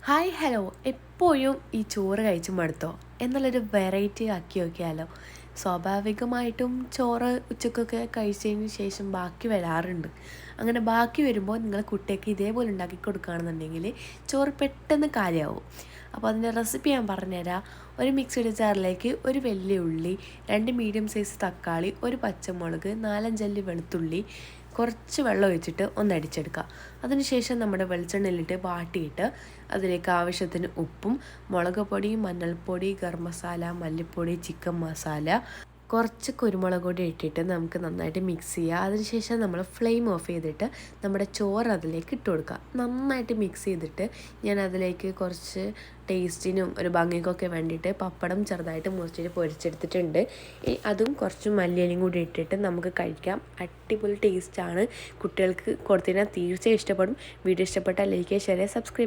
Hi hello എപ്പോഴും ഈ ചോറ് കഴിച്ച് മടുത്തോ എന്നുള്ളൊരു വെറൈറ്റി ആക്കി നോക്കിയാലോ. സ്വാഭാവികമായിട്ടും ചോറ് ഉച്ചക്കൊക്കെ കഴിച്ചതിന് ശേഷം ബാക്കി വരാറുണ്ട്. അങ്ങനെ ബാക്കി വരുമ്പോൾ നിങ്ങൾ കുട്ടിയൊക്കെ ഇതേപോലെ ഉണ്ടാക്കി കൊടുക്കുകയാണെന്നുണ്ടെങ്കിൽ ചോറ് പെട്ടെന്ന് കാര്യമാവും. അപ്പോൾ അതിൻ്റെ റെസിപ്പി ഞാൻ പറഞ്ഞുതരാം. ഒരു മിക്സിയുടെ ജാറിലേക്ക് ഒരു വലിയ ഉള്ളി, 2 മീഡിയം സൈസ് തക്കാളി, ഒരു പച്ചമുളക്, 4-5 വെളുത്തുള്ളി, കുറച്ച് വെള്ളം ഒഴിച്ചിട്ട് ഒന്ന് അടിച്ചെടുക്കുക. അതിനുശേഷം നമ്മുടെ വെളിച്ചെണ്ണയിലിട്ട് വാട്ടിയിട്ട് അതിലേക്ക് ആവശ്യത്തിന് ഉപ്പും മുളക് പൊടി, മഞ്ഞൾപ്പൊടി, ഗരം മസാല, മല്ലിപ്പൊടി, ചിക്കൻ മസാല, കുറച്ച് കുരുമുളക് പൊടി ഇട്ടിട്ട് നമുക്ക് നന്നായിട്ട് മിക്സ് ചെയ്യുക. അതിനുശേഷം നമ്മൾ ഫ്ലെയിം ഓഫ് ചെയ്തിട്ട് നമ്മുടെ ചോറ് അതിലേക്ക് ഇട്ട് കൊടുക്കുക. നന്നായിട്ട് മിക്സ് ചെയ്തിട്ട് ഞാൻ അതിലേക്ക് കുറച്ച് ടേസ്റ്റിനും ഒരു ഭംഗിക്കൊക്കെ വേണ്ടിയിട്ട് പപ്പടം ചെറുതായിട്ട് മുറിച്ചിട്ട് പൊരിച്ചെടുത്തിട്ടുണ്ട്. അതും കുറച്ച് മല്ലിയിലയും കൂടി ഇട്ടിട്ട് നമുക്ക് കഴിക്കാം. അടിപൊളി ടേസ്റ്റാണ്. കുട്ടികൾക്ക് കൊടുത്തതിനാൽ തീർച്ചയായും ഇഷ്ടപ്പെടും. വീഡിയോ ഇഷ്ടപ്പെട്ടാൽ ലൈക്ക്, ഷെയർ, സബ്സ്ക്രൈബ്.